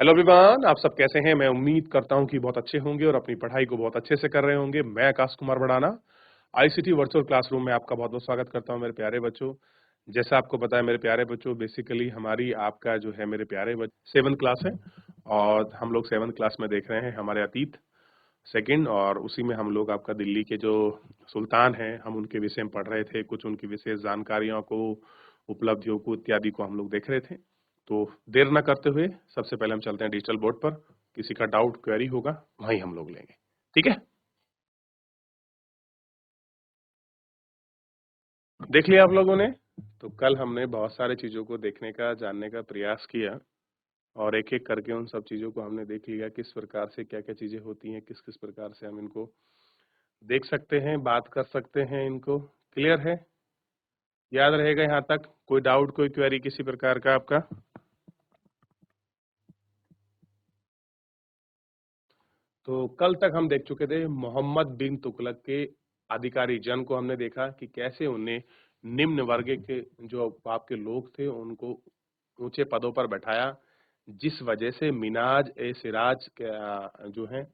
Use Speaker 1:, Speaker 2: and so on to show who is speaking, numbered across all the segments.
Speaker 1: Hello everyone, आप सब कैसे हैं? मैं उम्मीद करता हूं कि बहुत अच्छे होंगे और अपनी पढ़ाई को बहुत अच्छे से कर रहे होंगे। मैं Akash Kumar Badana ICT virtual classroom में आपका बहुत बहुत स्वागत करता हूं मेरे प्यारे बच्चों। जैसा आपको पता है मेरे प्यारे बच्चों, बेसिकली हमारी आपका जो है मेरे प्यारे बच्चों 7th क्लास है और हम लोग 7th क्लास में देख रहे हैं हमारे अतीत सेकंड, और उसी में हम लोग आपका दिल्ली के जो सुल्तान हैं हम उनके विषय में पढ़ रहे थे। कुछ उनकी विशेष जानकारियों को, उपलब्धियों को इत्यादि को हम लोग देख रहे थे। तो देर न करते हुए सबसे पहले हम चलते हैं डिजिटल बोर्ड पर। किसी का डाउट क्वेरी होगा वहीं हम लोग लेंगे, ठीक है? देख लिया आप लोगों ने? तो कल हमने बहुत सारे चीजों को देखने का, जानने का प्रयास किया और एक एक करके उन सब चीजों को हमने देख लिया, किस प्रकार से क्या क्या चीजें होती हैं, किस किस प्रकार से हम इनको देख सकते हैं, बात कर सकते हैं। इनको क्लियर है? याद रहेगा यहाँ तक? कोई डाउट, कोई क्वेरी किसी प्रकार का आपका? तो कल तक हम देख चुके थे मोहम्मद बिन तुगलक के अधिकारी जन को। हमने देखा कि कैसे उन्हें निम्न वर्ग के जो आपके लोग थे उनको ऊंचे पदों पर बैठाया, जिस वजह से मिनाज ए सिराज जो है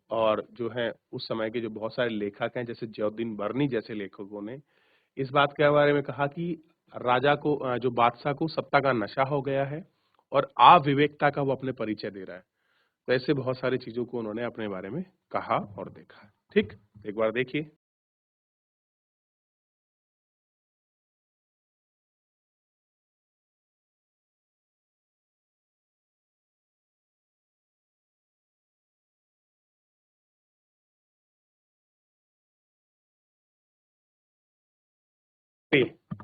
Speaker 1: और जो है उस समय के जो बहुत सारे लेखक हैं जैसे जियाउद्दीन बर्नी जैसे लेखकों ने इस बात के बारे में कहा कि राजा को जो बादशाह को सत्ता का नशा हो गया है और अविवेकता का वो अपने परिचय दे रहा है। तो ऐसे बहुत सारी चीजों को उन्होंने अपने बारे में कहा और देखा। ठीक, एक बार देखिए।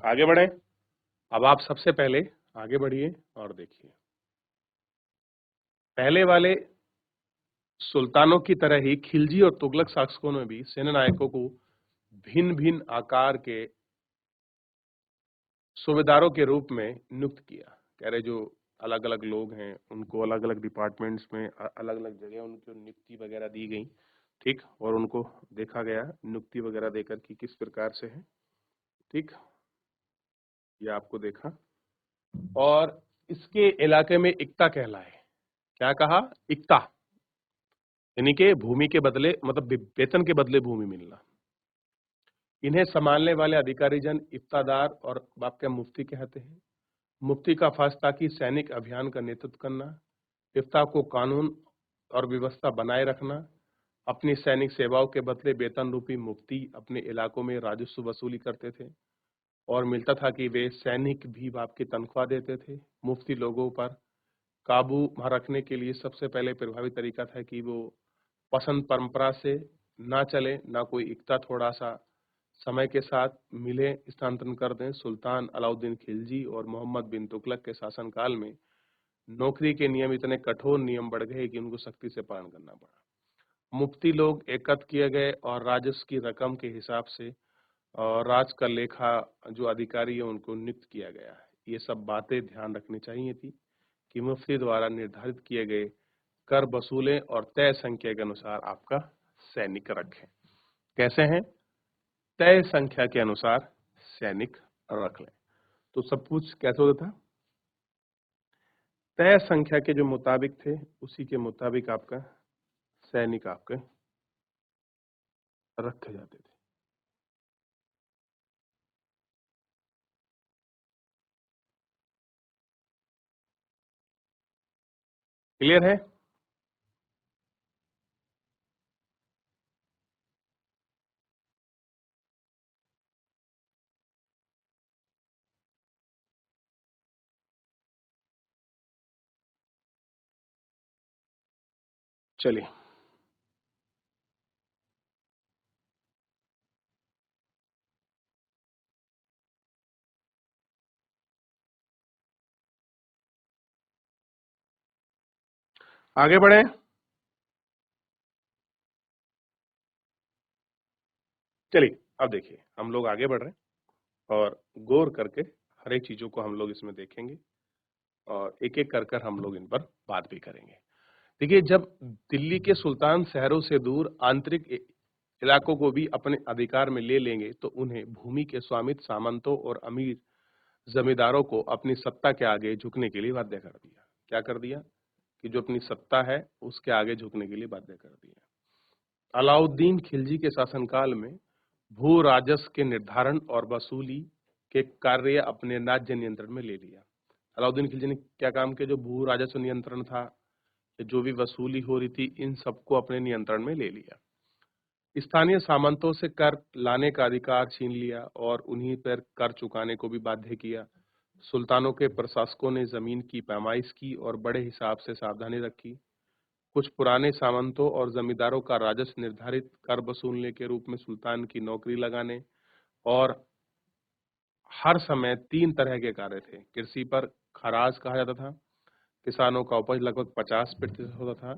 Speaker 1: आगे बढ़े। अब आप सबसे पहले आगे बढ़िए और देखिए। पहले वाले सुल्तानों की तरह ही खिलजी और तुगलक शासकों ने भी सेनानायकों को भिन्न भिन्न आकार के सूबेदारों के रूप में नियुक्त किया। कह रहे जो अलग अलग लोग हैं उनको अलग अलग डिपार्टमेंट्स में अलग अलग जगह उनको नियुक्ति वगैरह दी गई। ठीक, और उनको देखा गया नियुक्ति वगैरह देकर कि किस प्रकार से है। ठीक, ये आपको देखा। और इसके इलाके में इक्ता कहलाए। क्या कहा? इक्ता, यानी कि भूमि के बदले, मतलब वेतन के बदले भूमि मिलना। इन्हें संभालने वाले अधिकारी जन इफ्तादार और आपके मुफ्ती कहते हैं। मुफ्ती का फर्ज था कि सैनिक अभियान का नेतृत्व करना, इफ्ता को कानून और व्यवस्था बनाए रखना। अपनी सैनिक सेवाओं के बदले वेतन रूपी मुफ्ती अपने इलाकों में राजस्व वसूली करते थे और मिलता था कि वे सैनिक भी आपकी तनख्वाह देते थे। मुफ्ती लोगों पर काबू रखने के लिए सबसे पहले प्रभावी तरीका था कि वो पसंद परंपरा से ना चले, ना कोई इक्ता थोड़ा सा समय के साथ मिले स्थानांतरण कर दें। सुल्तान अलाउद्दीन खिलजी और मोहम्मद बिन तुगलक के शासनकाल में नौकरी के नियम इतने कठोर नियम बढ़ गए कि उनको सख्ती से पालन करना पड़ा। मुफ्ती लोग एकत्र किए गए और राजस्व की रकम के हिसाब से और राज का लेखा जो अधिकारी है उनको नियुक्त किया गया है। ये सब बातें ध्यान रखनी चाहिए थी कि मुफ्ती द्वारा निर्धारित किए गए कर वसूलें और तय संख्या के अनुसार आपका सैनिक रखें। कैसे हैं? तय संख्या के अनुसार सैनिक रख लें। तो सब कुछ कैसे होता था? तय संख्या के जो मुताबिक थे उसी के मुताबिक आपका सैनिक आपके रखे जाते थे। क्लियर है? चलिए आगे बढ़े। चलिए अब देखिए, हम लोग आगे बढ़ रहे हैं और गौर करके हर एक चीजों को हम लोग इसमें देखेंगे और एक एक कर कर हम लोग इन पर बात भी करेंगे। देखिए, जब दिल्ली के सुल्तान शहरों से दूर आंतरिक इलाकों को भी अपने अधिकार में ले लेंगे तो उन्हें भूमि के स्वामित्व सामंतों और अमीर जमींदारों को अपनी सत्ता के आगे झुकने के लिए बाध्य कर दिया। क्या कर दिया? कि जो अपनी सत्ता है उसके आगे झुकने के लिए बाध्य कर दिया। अलाउद्दीन खिलजी के शासनकाल में भू राजस्व के निर्धारण और वसूली के कार्य अपने राज्य नियंत्रण में ले लिया। अलाउद्दीन खिलजी ने क्या काम किया? जो भू राजस्व नियंत्रण था, जो भी वसूली हो रही थी, इन सबको अपने नियंत्रण में ले लिया। स्थानीय सामंतों से कर लाने का अधिकार छीन लिया और उन्हीं पर कर चुकाने को भी बाध्य किया। सुल्तानों के प्रशासकों ने जमीन की पैमाइश की और बड़े हिसाब से सावधानी रखी। कुछ पुराने सामंतों और जमींदारों का राजस्व निर्धारित कर वसूलने के रूप में सुल्तान की नौकरी लगाने और हर समय 3 तरह के कार्य थे। कृषि पर खराज कहा जाता था, किसानों का उपज लगभग 50% होता था,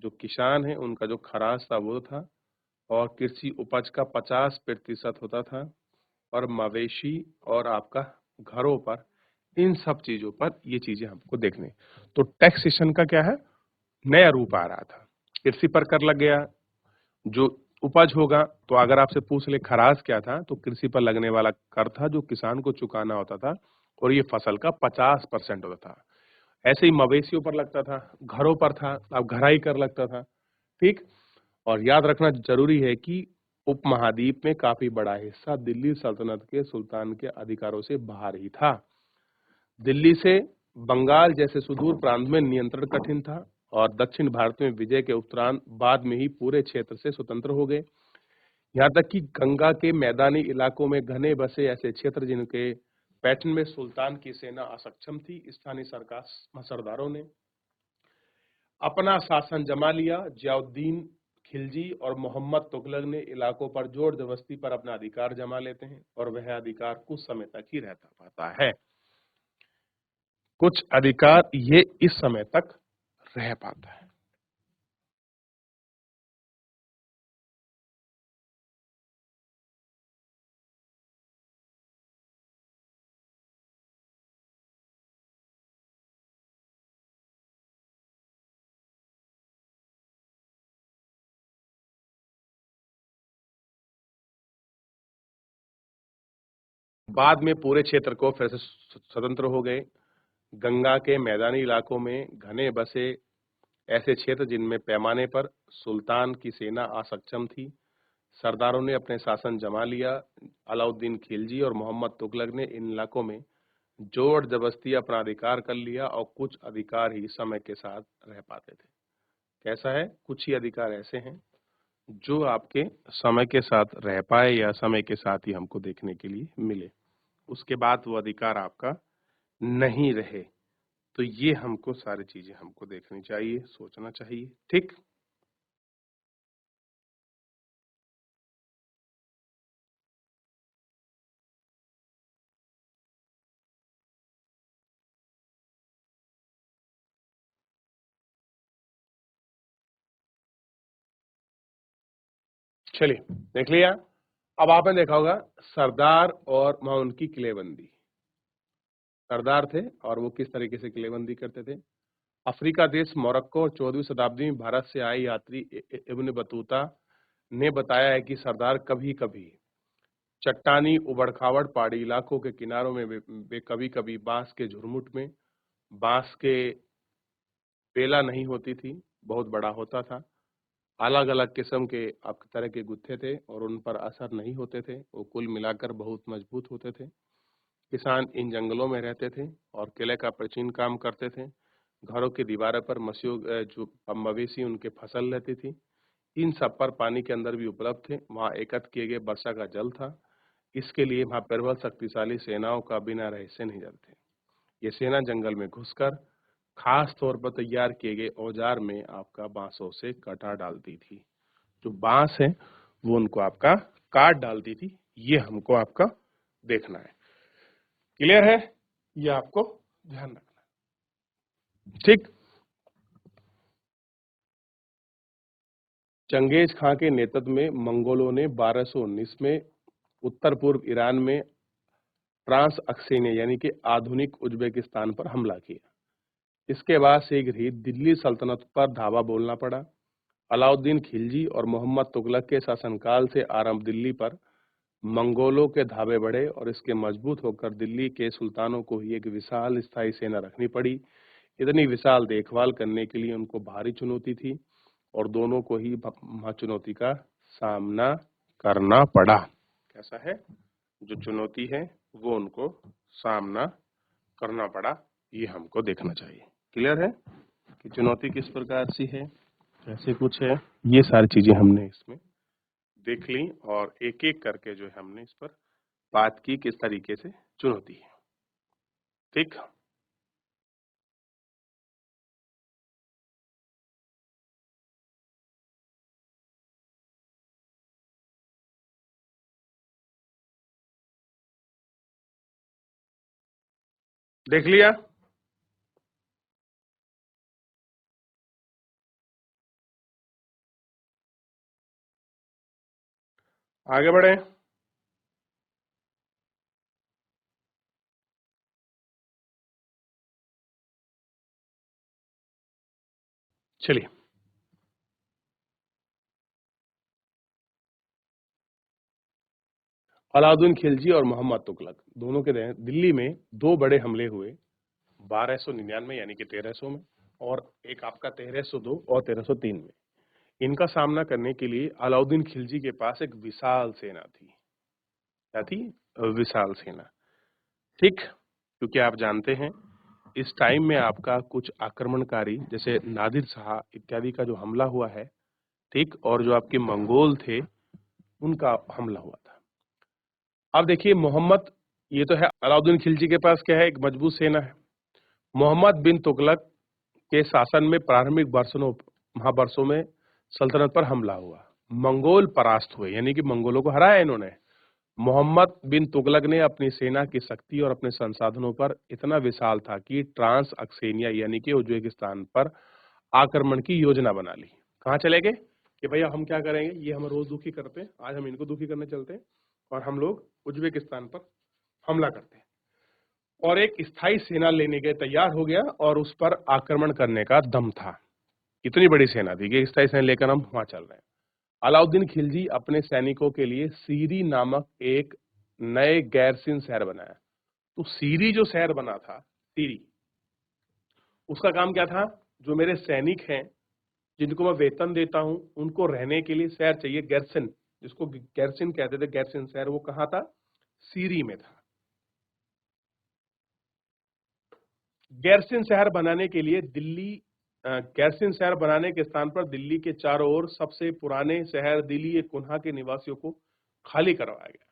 Speaker 1: जो किसान है उनका जो खराज था वो था, और कृषि उपज का 50% होता था, और मवेशी और आपका घरों पर, इन सब चीजों पर ये चीजें हमको देखने। तो टैक्सेशन का क्या है? नया रूप आ रहा था। कृषि पर कर लग गया, जो उपज होगा, तो अगर आपसे पूछ ले खराज क्या था, तो कृषि पर लगने वाला कर था जो किसान को चुकाना होता था, और ये फसल का 50% होता था। ऐसे ही मवेशियों पर लगता था, घरों पर था, अब घराई कर लगता था। ठीक। और याद रखना जरूरी है कि उपमहाद्वीप में काफी बड़ा हिस्सा दिल्ली सल्तनत के सुल्तान के अधिकारों से बाहर ही था। दिल्ली से बंगाल जैसे सुदूर प्रांत में नियंत्रण कठिन था, और दक्षिण भारत में विजय के उपरांत बाद में ही पूरे क्षेत्र से स्वतंत्र हो गए। यहाँ तक कि गंगा के मैदानी इलाकों में घने बसे ऐसे क्षेत्र जिनके पैठन में सुल्तान की सेना असक्षम थी, स्थानीय सरकार सरदारों ने अपना शासन जमा लिया। जियाउद्दीन खिलजी और मोहम्मद तुगलक ने इलाकों पर जोर जबरदस्ती पर अपना अधिकार जमा लेते हैं, और वह अधिकार कुछ समय तक ही रहता पाता है। कुछ अधिकार ये इस समय तक रह पाता है। बाद में पूरे क्षेत्र को फिर से स्वतंत्र हो गए। गंगा के मैदानी इलाकों में घने बसे ऐसे क्षेत्र जिनमें पैमाने पर सुल्तान की सेना असक्षम थी, सरदारों ने अपने शासन जमा लिया। अलाउद्दीन खिलजी और मोहम्मद तुगलक ने इन इलाकों में जोर जबरदस्ती अपना अधिकार कर लिया, और कुछ अधिकार ही समय के साथ रह पाते थे। कैसा है? कुछ ही अधिकार ऐसे हैं जो आपके समय के साथ रह पाए या समय के साथ ही हमको देखने के लिए मिले, उसके बाद वो अधिकार आपका नहीं रहे। तो ये हमको सारी चीजें हमको देखनी चाहिए, सोचना चाहिए। ठीक। चलिए, देख लिया। अब आपने देखा होगा सरदार और वहां उनकी किलेबंदी। सरदार थे और वो किस तरीके से किलेबंदी करते थे। अफ्रीका देश मोरक्को 14वीं शताब्दी में भारत से आए यात्री इब्न बतूता ने बताया है कि सरदार कभी कभी चट्टानी उबड़ खाबड़ पहाड़ी इलाकों के किनारों में वे कभी कभी बांस के झुरमुट में, बांस के पेला नहीं होती थी, बहुत बड़ा होता था, अलग अलग किस्म के आप तरह के गुत्थे थे और उन पर असर नहीं होते थे, वो कुल मिलाकर बहुत मजबूत होते थे। किसान इन जंगलों में रहते थे और किले का प्राचीन काम करते थे। घरों की दीवारों पर मसियों जो मवेशी उनके फसल रहती थी, इन सब पर पानी के अंदर भी उपलब्ध थे। वहाँ एकत्र किए गए वर्षा का जल था। इसके लिए वहाँ प्रबल शक्तिशाली सेनाओं का बिना रहस्य नहीं जलते। ये सेना जंगल में घुसकर खास तौर पर तैयार किए गए औजार में आपका बांसों से कटा डालती थी। जो बांस है वो उनको आपका काट डालती थी। ये हमको आपका देखना है। क्लियर है? ये आपको ध्यान रखना है। ठीक। चंगेज खां के नेतृत्व में मंगोलों ने 1219 में उत्तर पूर्व ईरान में ट्रांस अक्सेनिया यानी कि आधुनिक उज्बेकिस्तान पर हमला किया। इसके बाद शीघ्र ही दिल्ली सल्तनत पर धावा बोलना पड़ा। अलाउद्दीन खिलजी और मोहम्मद तुगलक के शासनकाल से आरंभ दिल्ली पर मंगोलों के धावे बढ़े, और इसके मजबूत होकर दिल्ली के सुल्तानों को ही एक विशाल स्थायी सेना रखनी पड़ी। इतनी विशाल देखभाल करने के लिए उनको भारी चुनौती थी और दोनों को ही चुनौती का सामना करना पड़ा। कैसा है, जो चुनौती है वो उनको सामना करना पड़ा, ये हमको देखना चाहिए। क्लियर है कि चुनौती किस प्रकार से है, कैसे कुछ है, ये सारी चीजें हमने इसमें देख ली और एक एक करके जो है हमने इस पर बात की किस तरीके से चुनौती है। ठीक, देख लिया। आगे बढ़े। चलिए, अलाउद्दीन खिलजी और मोहम्मद तुगलक दोनों के दिल्ली में दो बड़े हमले हुए 1299 यानी कि 1300 में, और एक आपका 1302 और 1303 में। इनका सामना करने के लिए अलाउद्दीन खिलजी के पास एक विशाल सेना थी। क्या थी? विशाल सेना। ठीक, क्योंकि आप जानते हैं इस टाइम में आपका कुछ आक्रमणकारी जैसे नादिर शाह इत्यादि का जो हमला हुआ है, ठीक, और जो आपके मंगोल थे उनका हमला हुआ था। अब देखिए मोहम्मद, ये तो है अलाउद्दीन खिलजी के पास क्या है, एक मजबूत सेना है। मोहम्मद बिन तुगलक के शासन में प्रारंभिक वर्षों में सल्तनत पर हमला हुआ, मंगोल परास्त हुए, यानी कि मंगोलों को हराया इन्होंने। मोहम्मद बिन तुगलक ने अपनी सेना की शक्ति और अपने संसाधनों पर इतना विशाल था कि ट्रांस अक्सेनिया यानी कि उज्बेकिस्तान पर आक्रमण की योजना बना ली। कहाँ चले गए कि भैया हम क्या करेंगे, ये हम रोज दुखी करते हैं, आज हम इनको दुखी करने चलते हैं और हम लोग उज्बेकिस्तान पर हमला करते हैं। और एक स्थायी सेना लेने के तैयार हो गया और उस पर आक्रमण करने का दम था। इतनी बड़ी सेना थी कि स्थायी सेना लेकर हम वहां चल रहे हैं। अलाउद्दीन खिलजी अपने सैनिकों के लिए सीरी नामक एक नए गैरसिन शहर बनाया। तो सीरी जो शहर बना था, सीरी, उसका काम क्या था, जो मेरे सैनिक हैं जिनको मैं वेतन देता हूं उनको रहने के लिए शहर चाहिए, गैरसिन, जिसको गैरसिन कहते थे, गैरसिन शहर, वो कहाँ था, सीरी में था। गैरसिन शहर बनाने के लिए गैरसिन शहर बनाने के स्थान पर दिल्ली के चारों ओर सबसे पुराने शहर दिल्ली कुन्हा के निवासियों को खाली करवाया गया।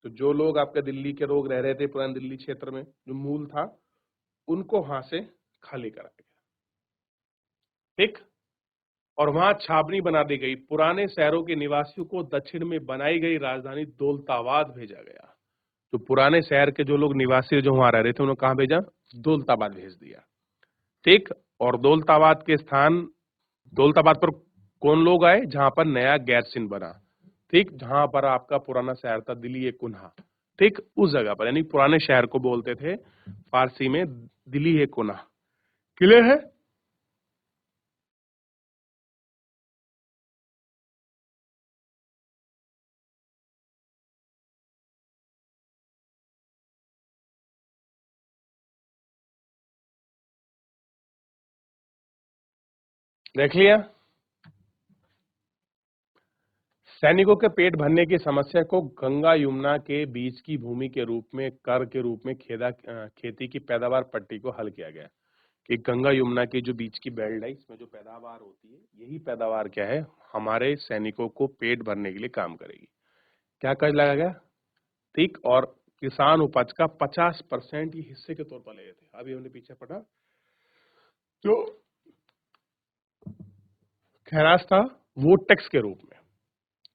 Speaker 1: तो जो लोग आपके दिल्ली के लोग रह रहे थे पुराने दिल्ली क्षेत्र में, जो मूल था, उनको वहां से खाली कराया गया। ठीक, और वहां छावनी बना दी गई। पुराने शहरों के निवासियों को दक्षिण में बनाई गई राजधानी दौलताबाद भेजा गया। तो पुराने शहर के जो लोग निवासी जो वहां रह रहे थे उन्हें कहां भेजा, दौलताबाद भेज दिया। ठीक, और दौलताबाद पर कौन लोग आए, जहां पर नया गैरसिन बना, ठीक, जहां पर आपका पुराना शहर था दिल्ली कुन्हा, ठीक, उस जगह पर, यानी पुराने शहर को बोलते थे फारसी में दिल्ली कुन्हा। क्लियर है? देख लिया। सैनिकों के पेट भरने की समस्या को गंगा यमुना के बीच की भूमि के रूप में, कर के रूप में खेती की पैदावार पट्टी को हल किया गया कि गंगा यमुना की जो बीच की बेल्ट है, इसमें जो पैदावार होती है, यही पैदावार क्या है, हमारे सैनिकों को पेट भरने के लिए काम करेगी। क्या कर्ज लगा गया, ठीक, और किसान उपज का 50% ये हिस्से के तौर पर ले थे। अभी हमने पीछे पढ़ा, जो खैराज था वो टैक्स के रूप में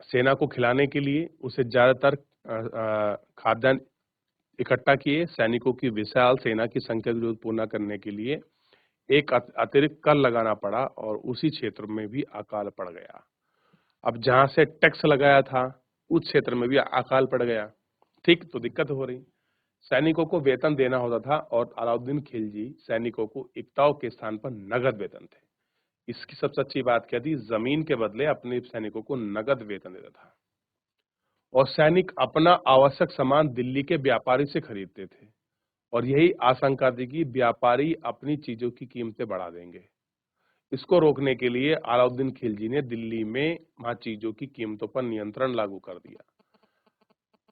Speaker 1: सेना को खिलाने के लिए उसे ज्यादातर खाद्यान्न इकट्ठा किए। सैनिकों की विशाल सेना की संख्या की जरूरत पूर्ण करने के लिए एक अतिरिक्त कर लगाना पड़ा और उसी क्षेत्र में भी अकाल पड़ गया। अब जहां से टैक्स लगाया था उस क्षेत्र में भी अकाल पड़ गया। ठीक, तो दिक्कत हो रही, सैनिकों को वेतन देना होता था और अलाउद्दीन खिलजी सैनिकों को इक्ताओं के स्थान पर नगद वेतन थे। इसकी सबसे अच्छी बात क्या थी, जमीन के बदले अपने सैनिकों को नगद वेतन देता था और सैनिक अपना आवश्यक सामान दिल्ली के व्यापारी से खरीदते थे और यही आशंका थी कि व्यापारी अपनी चीजों की कीमतें बढ़ा देंगे। इसको रोकने के लिए अलाउद्दीन खिलजी ने दिल्ली में वहां चीजों की कीमतों पर नियंत्रण लागू कर दिया।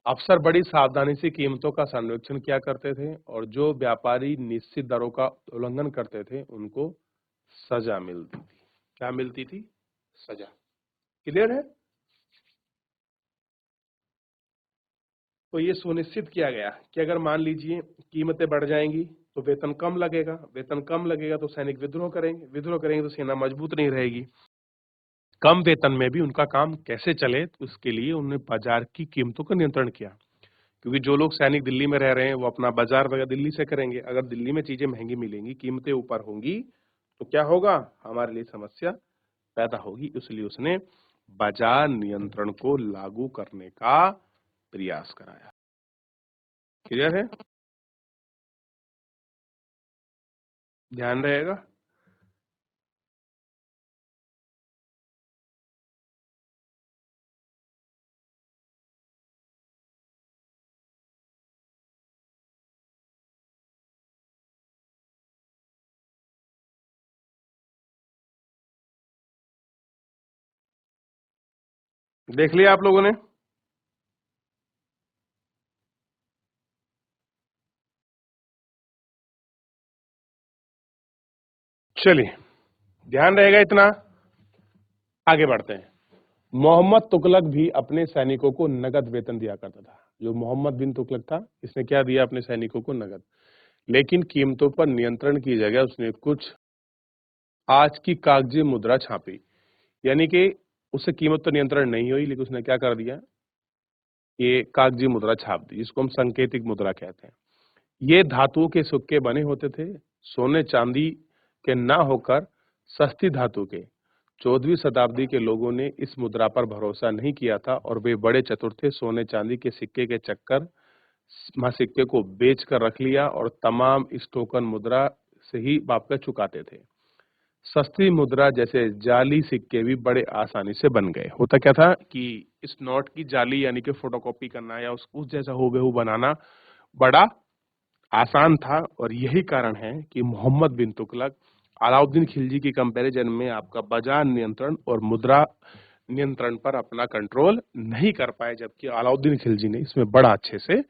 Speaker 1: अफसर बड़ी सावधानी से कीमतों का सर्वेक्षण किया करते थे और जो व्यापारी निश्चित दरों का उल्लंघन करते थे उनको सजा मिलती थी। क्या मिलती थी? सजा। क्लियर है? तो ये सुनिश्चित किया गया कि अगर मान लीजिए कीमतें बढ़ जाएंगी तो वेतन कम लगेगा, वेतन कम लगेगा तो सैनिक विद्रोह करेंगे, विद्रोह करेंगे तो सेना मजबूत नहीं रहेगी। कम वेतन में भी उनका काम कैसे चले, तो उसके लिए उन्होंने बाजार की कीमतों का नियंत्रण किया। क्योंकि जो लोग सैनिक दिल्ली में रह रहे हैं वो अपना बाजार वगैरह दिल्ली से करेंगे। अगर दिल्ली में चीजें महंगी मिलेंगी, कीमतें ऊपर होंगी, तो क्या होगा? हमारे लिए समस्या पैदा होगी। इसलिए उसने बाजार नियंत्रण को लागू करने का प्रयास कराया। क्लियर है? ध्यान रहेगा। देख लिया आप लोगों ने? चलिए, ध्यान रहेगा इतना। आगे बढ़ते हैं। मोहम्मद तुगलक भी अपने सैनिकों को नगद वेतन दिया करता था। जो मोहम्मद बिन तुगलक था, इसने क्या दिया अपने सैनिकों को? नगद। लेकिन कीमतों पर नियंत्रण की जगह उसने कुछ आज की कागजी मुद्रा छापी। यानी कि उससे कीमत तो नियंत्रण नहीं हुई, लेकिन उसने क्या कर दिया? ये कागजी मुद्रा छाप दी, जिसको हम संकेतिक मुद्रा कहते हैं। ये धातुओं के सिक्के बने होते थे, सोने चांदी के ना होकर सस्ती धातु के। 14वीं शताब्दी के लोगों ने इस मुद्रा पर भरोसा नहीं किया था और वे बड़े चतुर थे। सोने चांदी के सिक्के के चक्कर में सिक्के को बेच कर रख लिया और तमाम इस टोकन मुद्रा से ही वापस चुकाते थे। सस्ती मुद्रा जैसे जाली सिक्के भी बड़े आसानी से बन गए। होता क्या था कि इस नोट की जाली यानी कि फोटोकॉपी करना या उस जैसा हूबहू बनाना बड़ा आसान था। और यही कारण है कि मोहम्मद बिन तुगलक अलाउद्दीन खिलजी की कंपैरिजन में आपका बाजार नियंत्रण और मुद्रा नियंत्रण पर अपना कंट्रोल नहीं कर पाए, जबकि अलाउद्दीन खिलजी ने इसमें बड़ा अच्छे से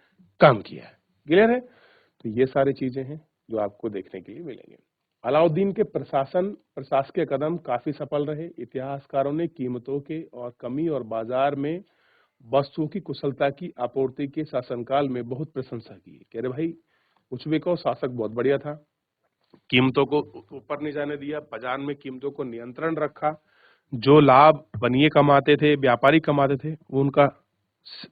Speaker 1: काम किया है। क्लियर है? तो ये सारी चीजें हैं जो आपको देखने के लिए मिलेंगे। अलाउद्दीन के प्रशासकीय कदम काफी सफल रहे। इतिहासकारों ने कीमतों के और कमी और बाजार में वस्तुओं की कुशलता की आपूर्ति के शासनकाल में बहुत प्रशंसा की। कह रहे भाई कुछ भी कहो, शासक बहुत बढ़िया था। कीमतों को ऊपर नहीं जाने दिया, बाजार में कीमतों को नियंत्रण रखा। जो लाभ बनिए कमाते थे, व्यापारी कमाते थे, वो उनका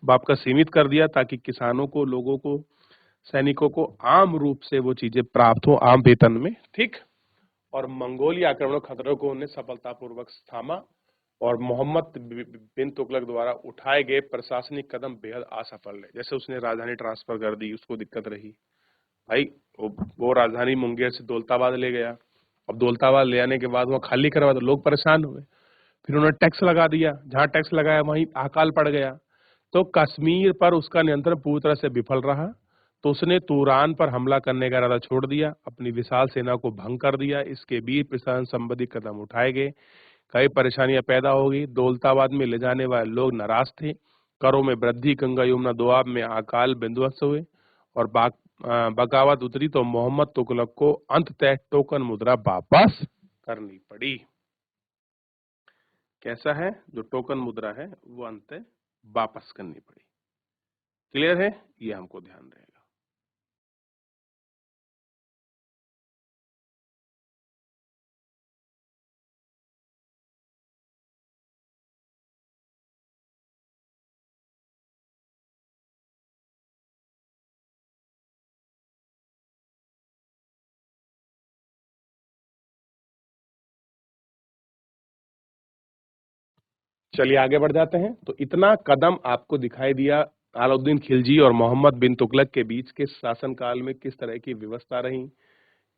Speaker 1: बाप का सीमित कर दिया, ताकि किसानों को, लोगों को, सैनिकों को आम रूप से वो चीजें प्राप्त हो, आम वेतन में। ठीक। और मंगोलिया आक्रमण खतरों को उन्हें सफलतापूर्वक थामा और मोहम्मद बिन तुगलक द्वारा उठाए गए प्रशासनिक कदम बेहद असफल रहे। जैसे उसने राजधानी ट्रांसफर कर दी, उसको दिक्कत रही भाई। वो राजधानी मुंगेर से दौलताबाद ले गया। अब दौलताबाद ले आने के बाद वहाँ खाली करवा, तो लोग परेशान हुए। फिर उन्होंने टैक्स लगा दिया, जहां टैक्स लगाया वहीं अकाल पड़ गया। तो कश्मीर पर उसका नियंत्रण पूरी तरह से विफल रहा। तो उसने तुरान पर हमला करने का इरादा छोड़ दिया, अपनी विशाल सेना को भंग कर दिया। इसके बीच प्रशासन संबंधी कदम उठाए गए, कई परेशानियां पैदा हो गई। दौलताबाद में ले जाने वाले लोग नाराज थे। करों में वृद्धि, गंगा यमुना दोआब में अकाल बिंदुवस्त हुए और बगावत उतरी। तो मोहम्मद तुगलक को अंततः टोकन मुद्रा वापस करनी पड़ी। कैसा है? जो टोकन मुद्रा है वो अंत वापस करनी पड़ी। क्लियर है? ये हमको ध्यान रहेगा। चलिए आगे बढ़ जाते हैं। तो इतना कदम आपको दिखाई दिया अलाउद्दीन खिलजी और मोहम्मद बिन तुगलक के बीच के शासनकाल में किस तरह की व्यवस्था रही,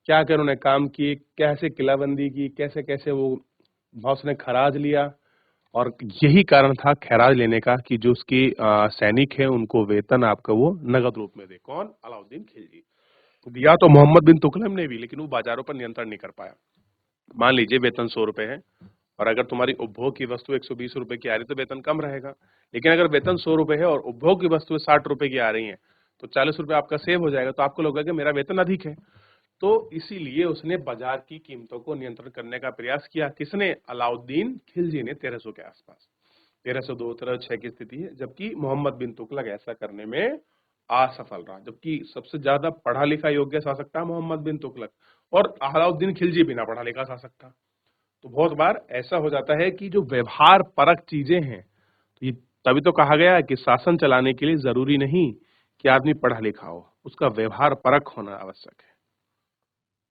Speaker 1: क्या क्या उन्होंने काम किए, कैसे किलाबंदी की, कैसे कैसे वो उसने खराज लिया। और यही कारण था खैराज लेने का कि जो उसकी सैनिक है उनको वेतन आपका वो नगद रूप में दे। कौन? अलाउद्दीन खिलजी। दिया तो मोहम्मद बिन तुगलक ने भी, लेकिन वो बाजारों पर नियंत्रण नहीं कर पाया। मान लीजिए वेतन 100 रुपए है और अगर तुम्हारी उपभोग की वस्तु 120 रुपए की आ रही तो वेतन कम रहेगा। लेकिन अगर वेतन 100 रुपए है और उपभोग की वस्तुएं 60 रुपए की आ रही हैं तो 40 रुपए आपका सेव हो जाएगा, तो आपको लगेगा कि मेरा वेतन अधिक है। तो इसीलिए उसने बाजार की कीमतों को नियंत्रण करने का प्रयास किया। किसने? अलाउद्दीन खिलजी ने 1300 के आसपास। 1302 1306 की स्थिति है, जबकि मोहम्मद बिन तुगलक ऐसा करने में असफल रहा। जबकि सबसे ज्यादा पढ़ा लिखा योग्य शासक था मोहम्मद बिन तुगलक और अलाउद्दीन खिलजी बिना पढ़ा लिखा शासक था। तो बहुत बार ऐसा हो जाता है कि जो व्यवहार परक चीजें हैं, तो ये तभी तो कहा गया है कि शासन चलाने के लिए जरूरी नहीं कि आदमी पढ़ा लिखा हो, उसका व्यवहार परक होना आवश्यक है।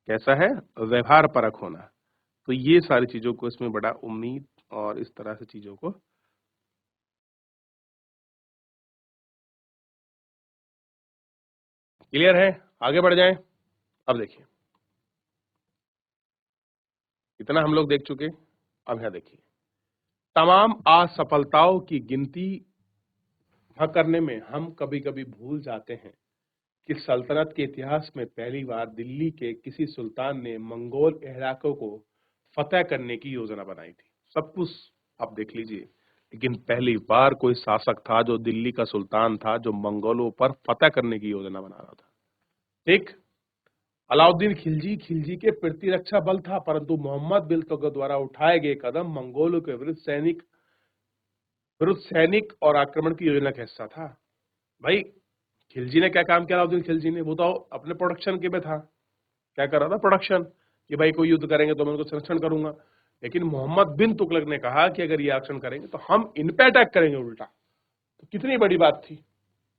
Speaker 1: कैसा है? व्यवहार परक होना। तो ये सारी चीजों को इसमें बड़ा उम्मीद और इस तरह से चीजों को क्लियर है। आगे बढ़ जाएं। अब देखिए, इतना हम लोग देख चुके। अब यहां देखिए, तमाम असफलताओं की गिनती करने में हम कभी कभी भूल जाते हैं कि सल्तनत के इतिहास में पहली बार दिल्ली के किसी सुल्तान ने मंगोल इलाकों को फतेह करने की योजना बनाई थी। सब कुछ आप देख लीजिए, लेकिन पहली बार कोई शासक था जो दिल्ली का सुल्तान था जो मंगोलों पर फतेह करने की योजना बना रहा था। ठीक। अलाउद्दीन खिलजी खिलजी के प्रतिरक्षा बल था, परंतु मोहम्मद बिन तुगलक द्वारा उठाए गए कदम मंगोलों के विरुद्ध सैनिक और आक्रमण की योजना का हिस्सा था। भाई, खिलजी ने क्या काम किया? अलाउद्दीन खिलजी ने, वो तो अपने प्रोडक्शन के में था। क्या कर रहा था? प्रोडक्शन। कि भाई कोई युद्ध करेंगे तो मैं उनको संरक्षण करूंगा। लेकिन मोहम्मद बिन तुगलक ने कहा कि अगर ये एक्शन करेंगे तो हम इन पे अटैक करेंगे उल्टा। तो कितनी बड़ी बात थी।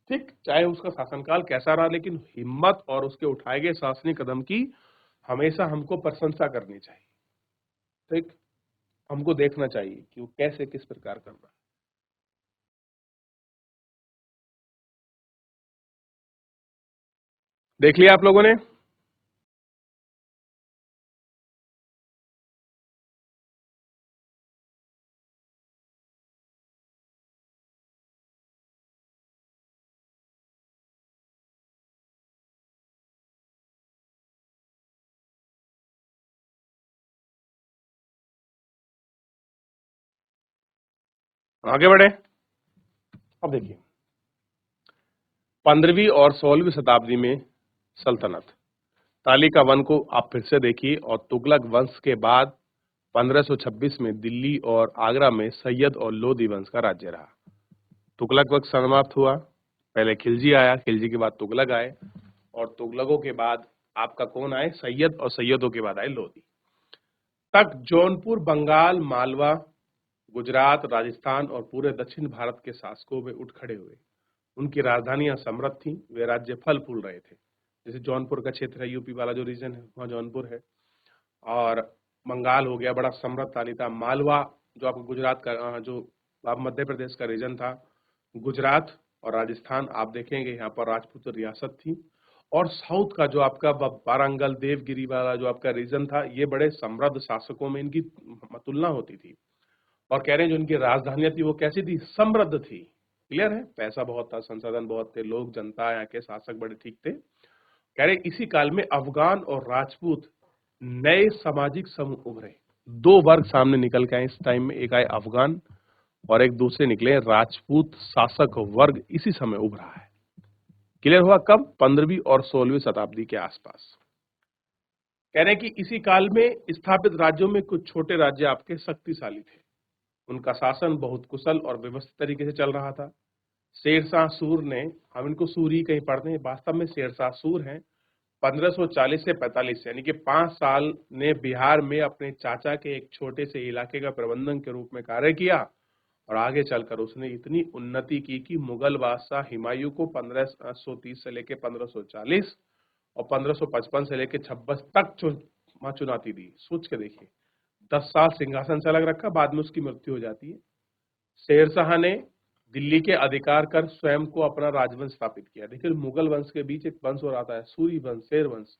Speaker 1: ठीक, चाहे उसका शासनकाल कैसा रहा, लेकिन हिम्मत और उसके उठाए गए शासनिक कदम की हमेशा हमको प्रशंसा करनी चाहिए। ठीक, हमको देखना चाहिए कि वो कैसे किस प्रकार कर रहा है। देख लिया आप लोगों ने? आगे बढ़े। अब देखिए, 15वीं और 16वीं शताब्दी में सल्तनत, तालिका वन को आप फिर से देखिए, और तुगलक वंश के बाद 1526 में दिल्ली और आगरा में सैयद और लोदी वंश का राज्य रहा। तुगलक वक्त समाप्त हुआ, पहले खिलजी आया, खिलजी के बाद तुगलक आए, और तुगलकों के बाद आपका कौन आए? सैयद, और सैयदों के बाद आए लोदी। तक जौनपुर, बंगाल, मालवा, गुजरात, राजस्थान और पूरे दक्षिण भारत के शासकों में उठ खड़े हुए। उनकी राजधानियां समृद्ध थीं, वे राज्य फल फूल रहे थे। जैसे जौनपुर का क्षेत्र है, यूपी वाला जो रीजन है वहाँ जौनपुर है, और बंगाल हो गया, बड़ा समृद्धशाली था। मालवा जो आपको गुजरात का जो आप मध्य प्रदेश का रीजन था, गुजरात और राजस्थान आप देखेंगे यहाँ पर राजपूत रियासत थी। और साउथ का जो आपका वारंगल, देवगिरी वाला जो आपका रीजन था, ये बड़े समृद्ध शासकों में इनकी तुलना होती थी। और कह रहे हैं जो इनकी राजधानियां थी वो कैसी थी? समृद्ध थी। क्लियर है? पैसा बहुत था, संसाधन बहुत थे, लोग, जनता, यहाँ के शासक बड़े ठीक थे। कह रहे इसी काल में अफगान और राजपूत नए सामाजिक समूह उभरे। दो वर्ग सामने निकल के आए इस टाइम में, एक आए अफगान और एक दूसरे निकले राजपूत शासक वर्ग, इसी समय उभरा है। क्लियर हुआ? कब? 15वीं और 16वीं शताब्दी के आसपास। कह रहे हैं कि इसी काल में स्थापित राज्यों में कुछ छोटे राज्य आपके शक्तिशाली थे, उनका शासन बहुत कुशल और व्यवस्थित तरीके से चल रहा था। शेरशाह सूर ने, हम इनको सूरी कहीं पढ़ते हैं, वास्तव में शेरशाह सूर हैं, 1540 से 45, यानी कि 5 साल ने बिहार में अपने चाचा के एक छोटे से इलाके का प्रबंधन के रूप में कार्य किया, और आगे चलकर उसने इतनी उन्नति की कि मुगल बादशाह हुमायूं को 1530 से लेकर 1540 और 1555 से लेकर 26 तक चुनौती दी। सोच के देखिए, 10 साल सिंहासन से अलग रखा, बाद में उसकी मृत्यु हो जाती है। शेरशाह ने दिल्ली के अधिकार कर स्वयं को अपना राजवंश स्थापित किया। देखिए, मुगल वंश के बीच एक वंश और आता है, सूरी वंश, शेर वंश।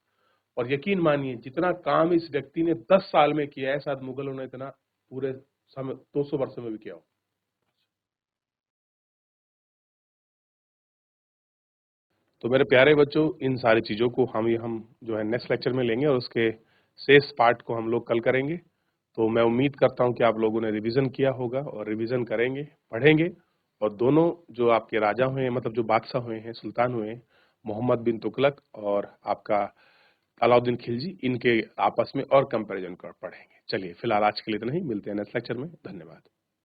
Speaker 1: और यकीन मानिए जितना काम इस व्यक्ति ने 10 साल में किया है, शायद मुगलों ने इतना पूरे समय 200 वर्षों में भी किया हो। तो मेरे प्यारे बच्चों, इन सारी चीज़ों को हम जो है नेक्स्ट लेक्चर में लेंगे और उसके शेष पार्ट को हम लोग कल करेंगे। तो मैं उम्मीद करता हूँ कि आप लोगों ने रिवीजन किया होगा और रिवीजन करेंगे, पढ़ेंगे और दोनों जो आपके राजा हुए हैं, मतलब जो बादशाह हुए हैं, सुल्तान हुए हैं, मोहम्मद बिन तुगलक और आपका अलाउद्दीन खिलजी, इनके आपस में और कंपैरिजन कर पढ़ेंगे। चलिए फिलहाल आज के लिए इतना ही, मिलते हैं नेक्स्ट लेक्चर में। धन्यवाद।